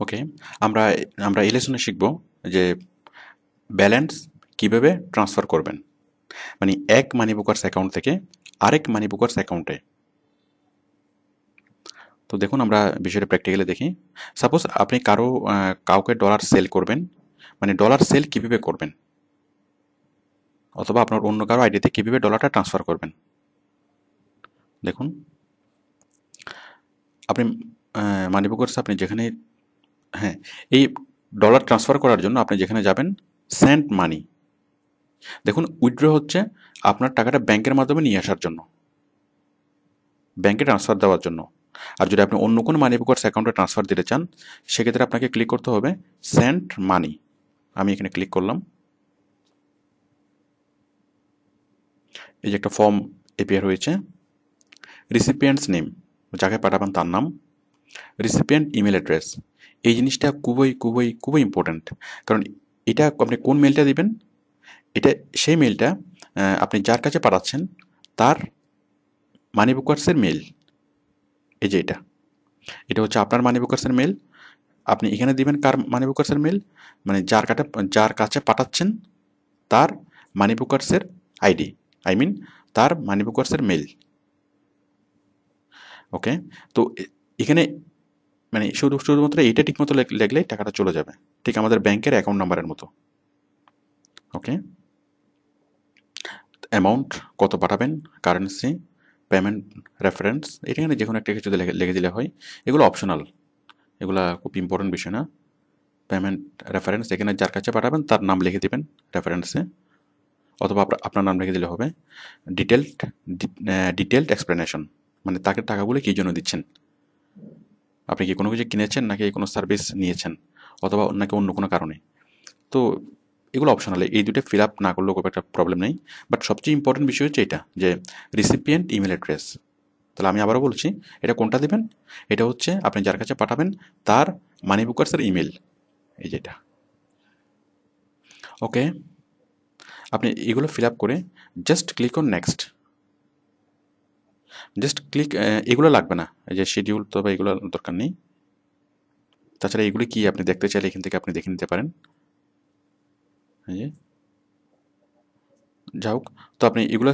ওকে, আমরা আমরা এই লেসনে শিখব যে ব্যালেন্স কিভাবে ট্রান্সফার করবেন, মানে এক মানি বুকার্স অ্যাকাউন্ট থেকে আরেক মানি বুকার্স অ্যাকাউন্টে। তো দেখুন আমরা বিষয়টা প্র্যাকটিক্যালি দেখি। সাপোজ আপনি কাউকে ডলার সেল করবেন, মানে ডলার সেল কিভাবে করবেন, অথবা আপনার অন্য কারো আইডিতে কিভাবে ডলারটা ট্রান্সফার করবেন। দেখুন আপনি মানি বুকার্স আপনি যেখানে, হ্যাঁ, এই ডলার ট্রান্সফার করার জন্য আপনি যেখানে যাবেন সেন্ড মানি, দেখুন উইথড্র হচ্ছে আপনার টাকাটা ব্যাংকের মাধ্যমে নিয়ে আসার জন্য, ব্যাংকে ট্রান্সফার দেওয়ার জন্য। আর যদি আপনি অন্য কোনো মানি বুকার্স অ্যাকাউন্টে ট্রান্সফার দিতে চান, সেক্ষেত্রে আপনাকে ক্লিক করতে হবে সেন্ড মানি। আমি এখানে ক্লিক করলাম। এই যে একটা ফর্ম এপিয়ার হয়েছে। রিসিপিয়েন্টস নেম, যাকে পাঠাবেন তার নাম। রিসিপিয়েন্ট ইমেল অ্যাড্রেস, এই জিনিসটা খুবই খুবই খুবই ইম্পর্ট্যান্ট। কারণ এটা আপনি কোন মেলটা দিবেন, এটা সেই মেলটা আপনি যার কাছে পাঠাচ্ছেন তার মানি বুকার্সের মেল। এই যে এটা হচ্ছে আপনার মানি বুকার্সের মেল। আপনি এখানে দিবেন কার মানি বুকার্সের মেল, মানে যার কাছে পাঠাচ্ছেন তার মানি বুকার্সের আইডি, আই মিন তার মানি বুকার্সের মেল। ওকে, তো এখানে মানে শুধুমাত্র এইটা ঠিকমতো লিখলেই টাকাটা চলে যাবে, ঠিক আমাদের ব্যাংকের অ্যাকাউন্ট নাম্বারের মতো। ওকে, অ্যামাউন্ট কত পাঠাবেন, কারেন্সি, পেমেন্ট রেফারেন্স, এখানে যে কোনো একটা কিছু লিখে দিলে হয়। এগুলো অপশনাল, এগুলা খুব ইম্পর্টেন্ট বিষয় না। পেমেন্ট রেফারেন্স, এখানে যার কাছে পাঠাবেন তার নাম লিখে দিবেন রেফারেন্সে, অথবা আপনার নাম লিখে দিলে হবে। ডিটেলড এক্সপ্লেনেশন, মানে তাকে টাকাগুলো কী জন্য দিচ্ছেন, আপনি কি কোনো কিছু কিনেছেন নাকি কোনো সার্ভিস নিয়েছেন, অথবা নাকি অন্য কোনো কারণে। তো এগুলো অপশনাল, এই দুটো ফিল আপ না করলেও খুব একটা প্রবলেম নেই। বাট সবচেয়ে ইম্পর্টেন্ট বিষয় হচ্ছে এটা, যে রিসিপিয়েন্ট ইমেল অ্যাড্রেস। তাহলে আমি আবারও বলছি, এটা কোনটা দেবেন, এটা হচ্ছে আপনি যার কাছে পাঠাবেন তার মানি বুকার্সের ইমেল, এই যেটা। ওকে, আপনি এগুলো ফিল আপ করে just click on next. Just click, এগুলো লাগবে না, এই যে শিডিউল, তো বা এগুলো দরকার নেই। তাছাড়া এগুলি কি আপনি দেখতে চাইলে এখান থেকে আপনি দেখে নিতে পারেন। এই যে যা হোক, তো আপনি এগুলো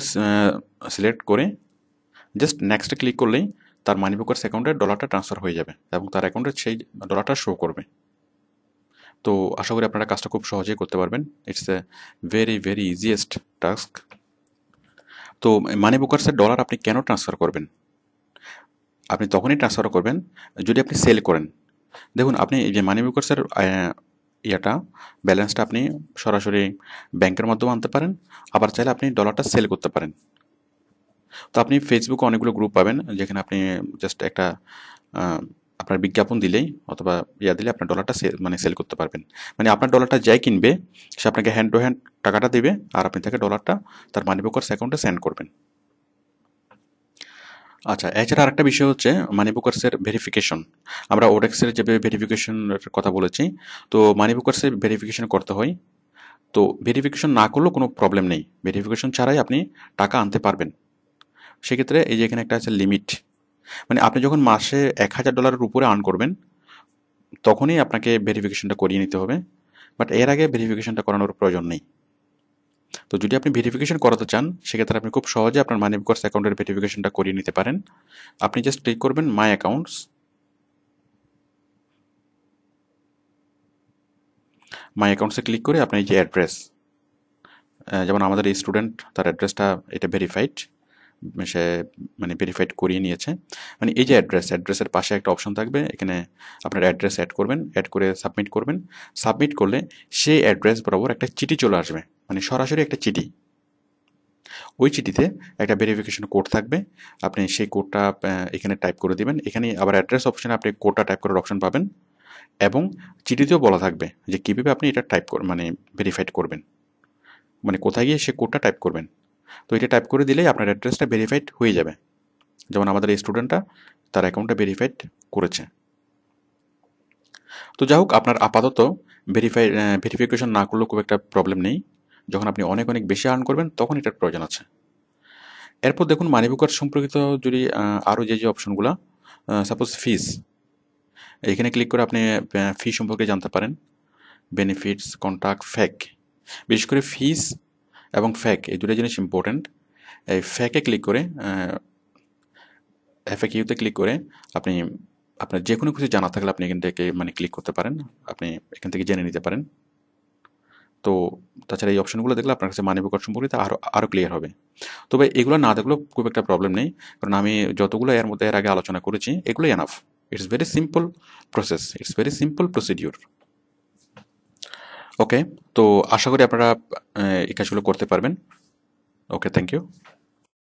সিলেক্ট করে জাস্ট নেক্সটে ক্লিক করলেই তার মানি বুকার্স অ্যাকাউন্টে ডলারটা ট্রান্সফার হয়ে যাবে এবং তার অ্যাকাউন্টে সেই ডলারটা শো করবে। তো আশা করি আপনারা কাজটা খুব সহজেই করতে পারবেন। It's a very very easiest task. তো মানি বুকার্সের ডলার আপনি কেন ট্রান্সফার করবেন, আপনি তখনই ট্রান্সফার করবেন যদি আপনি সেল করেন। দেখুন আপনি এই যে মানি বুকার্সের ইয়েটা, ব্যালেন্সটা আপনি সরাসরি ব্যাংকের মাধ্যমে আনতে পারেন, আবার চাইলে আপনি ডলারটা সেল করতে পারেন। তো আপনি ফেসবুকে অনেকগুলো গ্রুপ পাবেন যেখানে আপনি জাস্ট একটা আপনার বিজ্ঞাপন দিলেই অথবা দিলে আপনার ডলারটা মানে সেল করতে পারবেন। মানে আপনার ডলারটা যাই কিনবে সে আপনাকে হ্যান্ড টু হ্যান্ড টাকাটা দেবে, আর আপনি তাকে ডলারটা তার মানি বুকার্স অ্যাকাউন্টে সেন্ড করবেন। আচ্ছা, এছাড়া আরেকটা বিষয় হচ্ছে মানি বুকার্সের ভেরিফিকেশন। আমরা ওডেক্সের যে ভেরিফিকেশনের কথা বলেছি, তো মানি বুকার্সের ভেরিফিকেশন করতে হয়। তো ভেরিফিকেশন না করলেও কোনো প্রবলেম নেই, ভেরিফিকেশন ছাড়াই আপনি টাকা আনতে পারবেন। সেক্ষেত্রে এই যে এখানে একটা আছে লিমিট, মানে আপনি যখন মাসে $1000 উপরে আর্ন করবেন তখনই আপনাকে ভেরিফিকেশনটা করিয়ে নিতে হবে, বাট এর আগে ভেরিফিকেশনটা করানোর প্রয়োজন নেই। তো যদি আপনি ভেরিফিকেশন করাতে চান সেক্ষেত্রে আপনি খুব সহজে আপনার মানি বুকার্স অ্যাকাউন্টের ভেরিফিকেশনটা করিয়ে নিতে পারেন। আপনি জাস্ট ক্লিক করবেন মাই অ্যাকাউন্টস, মাই অ্যাকাউন্টসে ক্লিক করে আপনার এই যে অ্যাড্রেস, যেমন আমাদের এই স্টুডেন্ট তার অ্যাড্রেসটা এটা ভেরিফাইড, সে মানে ভেরিফাইড করিয়ে নিয়েছে। মানে এই যে অ্যাড্রেসের পাশে একটা অপশন থাকবে, এখানে আপনার অ্যাড্রেস অ্যাড করবেন, অ্যাড করে সাবমিট করবেন। সাবমিট করলে সেই অ্যাড্রেস বরাবর একটা চিঠি চলে আসবে, মানে সরাসরি একটা চিঠি। ওই চিঠিতে একটা ভেরিফিকেশন কোড থাকবে, আপনি সেই কোডটা এখানে টাইপ করে দিবেন। এখানে আবার অ্যাড্রেস অপশনে আপনি কোডটা টাইপ করার অপশন পাবেন, এবং চিঠিতেও বলা থাকবে যে কীভাবে আপনি এটা মানে ভেরিফাইড করবেন, মানে কোথায় গিয়ে সে কোডটা টাইপ করবেন। তো এটা টাইপ করে দিলেই আপনার অ্যাড্রেসটা ভেরিফাইড হয়ে যাবে, যেমন আমাদের এই স্টুডেন্টটা তার অ্যাকাউন্টটা ভেরিফাইড করেছে। তো যাই হোক, আপনার আপাতত ভেরিফিকেশন না করলেও খুব একটা প্রবলেম নেই। যখন আপনি অনেক অনেক বেশি আর্ন করবেন তখন এটার প্রয়োজন আছে। এরপর দেখুন মানি বুকার সম্পর্কিত যদি আরও যে অপশনগুলো, সাপোজ ফিস, এখানে ক্লিক করে আপনি ফি সম্পর্কে জানতে পারেন, বেনিফিটস, কন্ট্রাক্ট, ফ্যাক। বিশেষ করে ফিস এবং ফ্যাক এই দুটো জিনিস ইম্পর্ট্যান্ট। এই ফ্যাকে ক্লিক করে এফএকিউতে ক্লিক করে আপনি আপনার যে কোনো কিছু জানা থাকলে আপনি এখান থেকে মানে ক্লিক করতে পারেন, আপনি এখান থেকে জেনে নিতে পারেন। তো তাছাড়া এই অপশনগুলো দেখলে আপনার কাছে মানি ব্যাপার সম্পর্কিত আরও ক্লিয়ার হবে। তবে এগুলো না দেখলেও খুব একটা প্রবলেম নেই, কারণ আমি যতগুলো এর মধ্যে এর আগে আলোচনা করেছি এগুলোই enough. It's very simple process, it's very simple procedure. Okay, তো আশা করি আপনারা এই কাজগুলো করতে পারবেন। Okay, thank you.